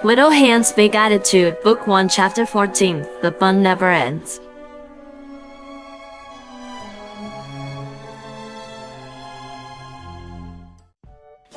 Little Hands Big Attitude, Book 1, Chapter 14. The Fun Never Ends.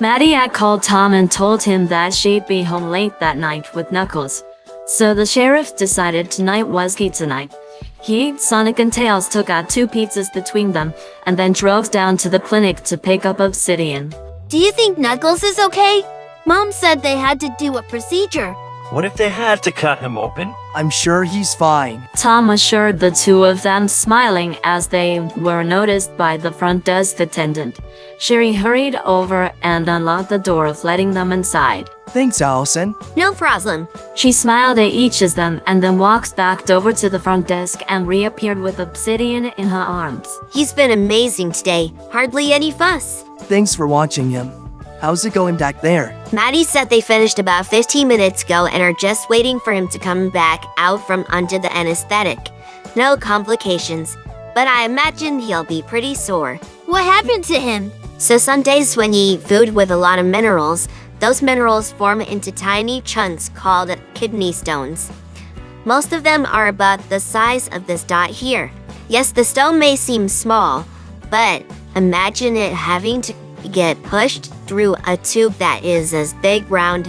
Maddie had called Tom and told him that she'd be home late that night with Knuckles. So the sheriff decided tonight was pizza night. He, Sonic, and Tails took out 2 pizzas between them and then drove down to the clinic to pick up Obsidian. Do you think Knuckles is okay? Mom said they had to do a procedure. What if they had to cut him open? I'm sure he's fine. Tom assured the two of them, smiling as they were noticed by the front desk attendant. Sherry hurried over and unlocked the door, letting them inside. Thanks, Allison. No problem. She smiled at each of them and then walked back over to the front desk and reappeared with Obsidian in her arms. He's been amazing today. Hardly any fuss. Thanks for watching him. How's it going back there? Maddie said they finished about 15 minutes ago and are just waiting for him to come back out from under the anesthetic. No complications, but I imagine he'll be pretty sore. What happened to him? So some days when you eat food with a lot of minerals, those minerals form into tiny chunks called kidney stones. Most of them are about the size of this dot here. Yes, the stone may seem small, but imagine it having to get pushed through a tube that is as big round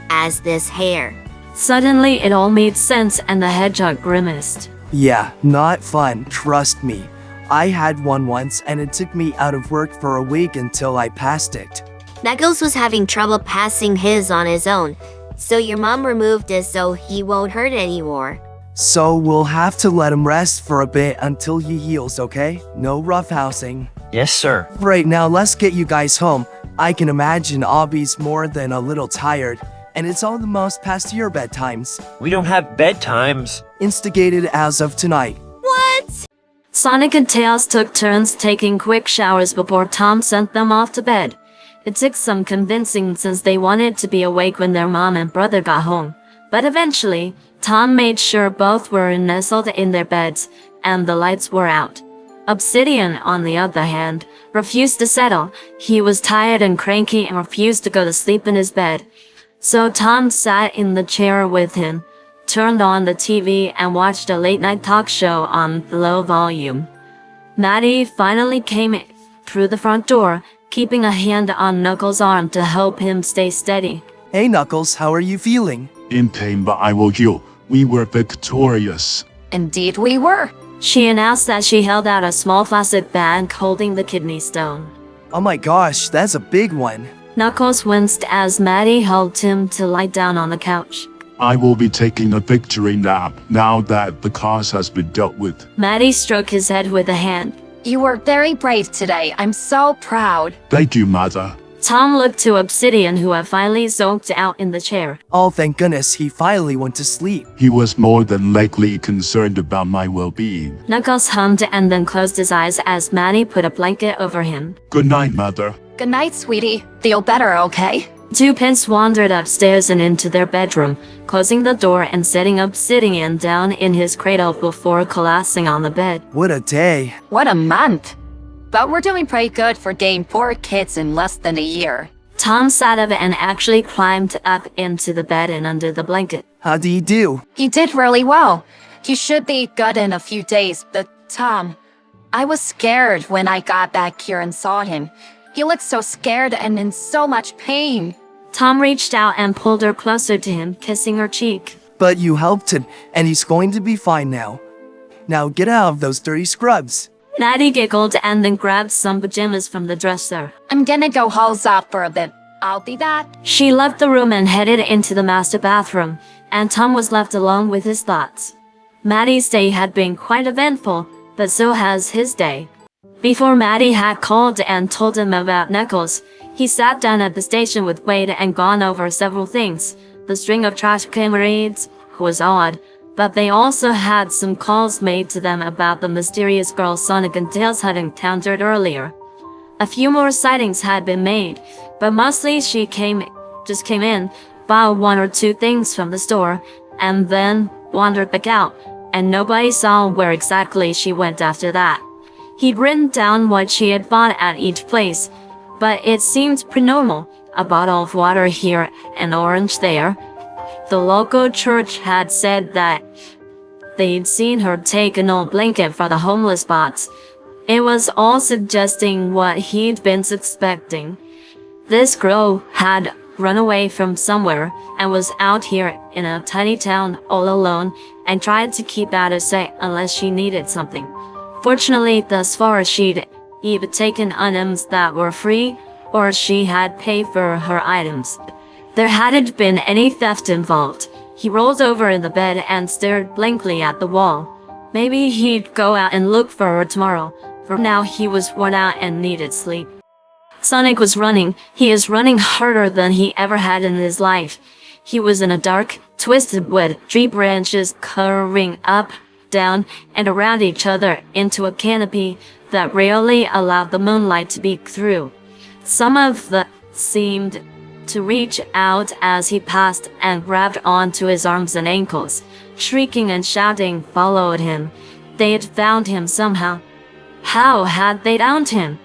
as this hair. Suddenly, it all made sense and the hedgehog grimaced. Yeah, not fun, trust me. I had one once and it took me out of work for a week until I passed it. Knuckles was having trouble passing his on his own, so your mom removed it so he won't hurt anymore. So we'll have to let him rest for a bit until he heals, okay? No roughhousing. Yes, sir. Right, now let's get you guys home. I can imagine Obby's more than a little tired, and it's almost past your bedtimes. We don't have bedtimes. Instigated as of tonight. What? Sonic and Tails took turns taking quick showers before Tom sent them off to bed. It took some convincing since they wanted to be awake when their mom and brother got home. But eventually, Tom made sure both were nestled in their beds and the lights were out. Obsidian, on the other hand, refused to settle. He was tired and cranky and refused to go to sleep in his bed. So Tom sat in the chair with him, turned on the TV, and watched a late-night talk show on low volume. Maddie finally came through the front door, keeping a hand on Knuckles' arm to help him stay steady. Hey Knuckles, how are you feeling? In pain, but I will heal. We were victorious. Indeed we were. She announced as she held out a small plastic bag holding the kidney stone. Oh my gosh, that's a big one. Knuckles winced as Maddie helped him to lie down on the couch. I will be taking a victory nap now that the cause has been dealt with. Maddie stroked his head with a hand. You were very brave today. I'm so proud. Thank you, Mother. Tom looked to Obsidian, who had finally zonked out in the chair. Oh, thank goodness he finally went to sleep. He was more than likely concerned about my well-being. Knuckles hummed and then closed his eyes as Maddie put a blanket over him. Good night, Mother. Good night, sweetie. Feel better, okay? Two Pins wandered upstairs and into their bedroom, closing the door and setting Obsidian down in his cradle before collapsing on the bed. What a day. What a month. But we're doing pretty good for getting 4 kids in less than a year. Tom sat up and actually climbed up into the bed and under the blanket. How do you do? He did really well. He should be good in a few days, but Tom, I was scared when I got back here and saw him. He looked so scared and in so much pain. Tom reached out and pulled her closer to him, kissing her cheek. But you helped him, and he's going to be fine now. Now get out of those dirty scrubs. Maddie giggled and then grabbed some pajamas from the dresser. I'm gonna go hose up for a bit. I'll be back. She left the room and headed into the master bathroom, and Tom was left alone with his thoughts. Maddie's day had been quite eventful, but so has his day. Before Maddie had called and told him about Knuckles, he sat down at the station with Wade and gone over several things. The string of trash can raids was odd, but they also had some calls made to them about the mysterious girl Sonic and Tails had encountered earlier. A few more sightings had been made, but mostly she just came in, bought 1 or 2 things from the store, and then wandered back out, and nobody saw where exactly she went after that. He'd written down what she had bought at each place, but it seemed pretty normal. A bottle of water here, an orange there. The local church had said that they'd seen her take an old blanket for the homeless spots. It was all suggesting what he'd been suspecting. This girl had run away from somewhere and was out here in a tiny town all alone and tried to keep out of sight unless she needed something. Fortunately, thus far she'd either taken items that were free or she had paid for her items. There hadn't been any theft involved. He rolled over in the bed and stared blankly at the wall. Maybe he'd go out and look for her tomorrow. For now he was worn out and needed sleep. Sonic was running. He is running harder than he ever had in his life. He was in a dark, twisted wood, tree branches curving up, down, and around each other into a canopy that rarely allowed the moonlight to peek through. Some of the seemed to reach out as he passed and grabbed onto his arms and ankles. Shrieking and shouting followed him. They had found him somehow. How had they found him?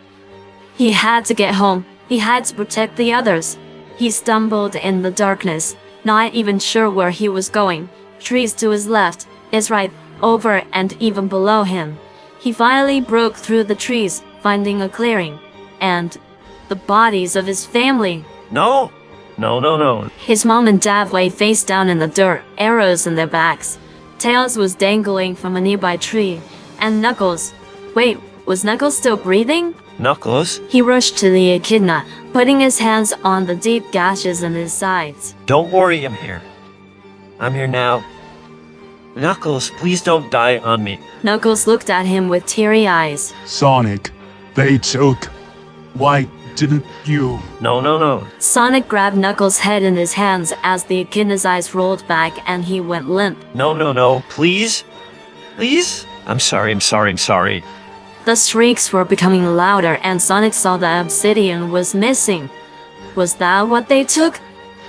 He had to get home. He had to protect the others. He stumbled in the darkness, not even sure where he was going. Trees to his left, his right, over and even below him. He finally broke through the trees, finding a clearing, and the bodies of his family. No. No. His mom and dad lay face down in the dirt, arrows in their backs. Tails was dangling from a nearby tree, and Knuckles. Wait, was Knuckles still breathing? Knuckles? He rushed to the echidna, putting his hands on the deep gashes in his sides. Don't worry, I'm here. I'm here now. Knuckles, please don't die on me. Knuckles looked at him with teary eyes. Sonic, they took. Why didn't you? No. Sonic grabbed Knuckles' head in his hands as the echidna's eyes rolled back and he went limp. No. Please? I'm sorry. The shrieks were becoming louder and Sonic saw the obsidian was missing. Was that what they took?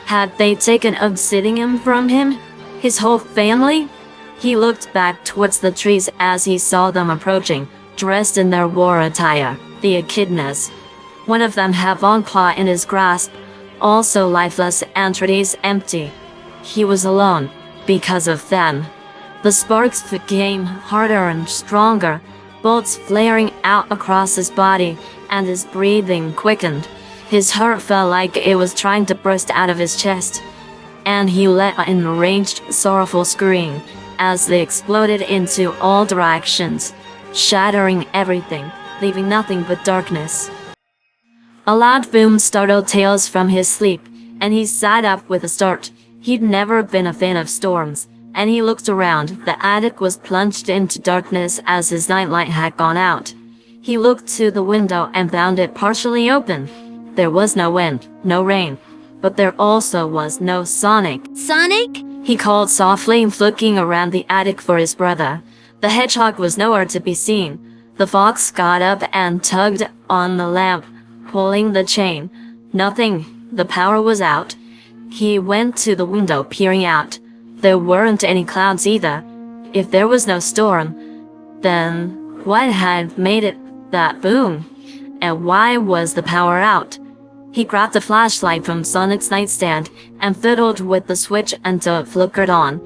Had they taken obsidian from him? His whole family? He looked back towards the trees as he saw them approaching, dressed in their war attire, the echidnas. One of them had one claw in his grasp, also lifeless and trees empty. He was alone, because of them. The sparks became harder and stronger, bolts flaring out across his body, and his breathing quickened. His heart felt like it was trying to burst out of his chest, and he let an enraged, sorrowful scream as they exploded into all directions, shattering everything, leaving nothing but darkness. A loud boom startled Tails from his sleep, and he sat up with a start. He'd never been a fan of storms, and he looked around. The attic was plunged into darkness as his nightlight had gone out. He looked to the window and found it partially open. There was no wind, no rain, but there also was no Sonic. Sonic? He called softly, looking around the attic for his brother. The hedgehog was nowhere to be seen. The fox got up and tugged on the lamp, pulling the chain. Nothing. The power was out. He went to the window, peering out. There weren't any clouds either. If there was no storm, then what had made it that boom? And why was the power out? He grabbed a flashlight from Sonic's nightstand and fiddled with the switch until it flickered on.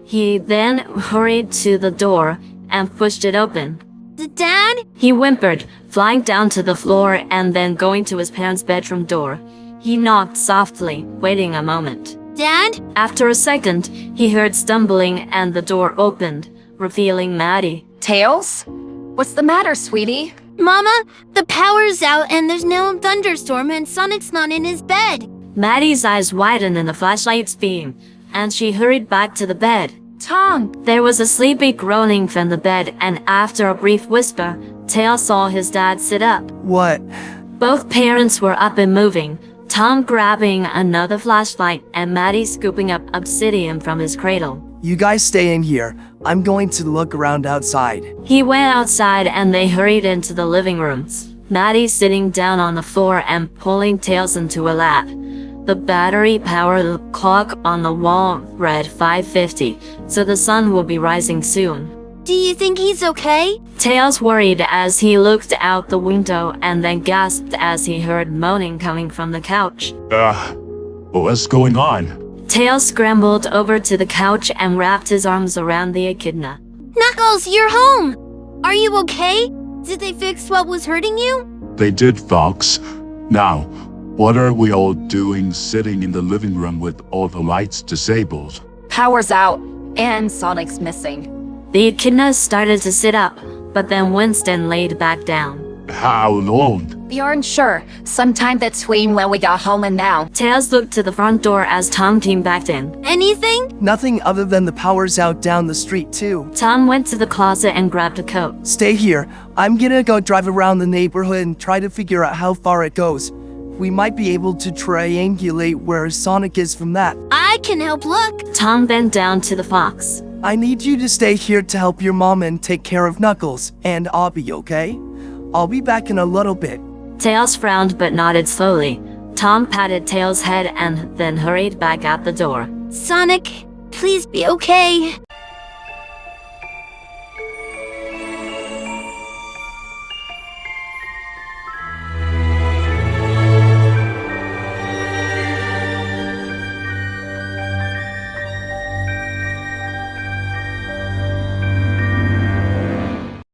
He then hurried to the door and pushed it open. Dad? He whimpered, flying down to the floor and then going to his parents' bedroom door. He knocked softly, waiting a moment. Dad? After a second, he heard stumbling and the door opened, revealing Maddie. Tails? What's the matter, sweetie? Mama, the power's out and there's no thunderstorm and Sonic's not in his bed. Maddie's eyes widened in the flashlight's beam, and she hurried back to the bed. Tom! There was a sleepy groaning from the bed, and after a brief whisper, Tails saw his dad sit up. What? Both parents were up and moving, Tom grabbing another flashlight and Maddie scooping up obsidian from his cradle. You guys stay in here. I'm going to look around outside. He went outside and they hurried into the living rooms. Maddie sitting down on the floor and pulling Tails into her lap. The battery-powered clock on the wall read 5:50, so the sun will be rising soon. Do you think he's okay? Tails worried as he looked out the window and then gasped as he heard moaning coming from the couch. What's going on? Tails scrambled over to the couch and wrapped his arms around the echidna. Knuckles, you're home! Are you okay? Did they fix what was hurting you? They did, Fox. Now, what are we all doing sitting in the living room with all the lights disabled? Power's out, and Sonic's missing. The echidna started to sit up, but then Winston laid back down. How long? We aren't sure. Sometime between when we got home and now. Tails looked to the front door as Tom came back in. Anything? Nothing other than the power's out down the street too. Tom went to the closet and grabbed a coat. Stay here. I'm gonna go drive around the neighborhood and try to figure out how far it goes. We might be able to triangulate where Sonic is from that. I can help look. Tom bent down to the fox. I need you to stay here to help your mom and take care of Knuckles and Obby, okay? I'll be back in a little bit. Tails frowned but nodded slowly. Tom patted Tails' head and then hurried back out the door. Sonic, please be okay.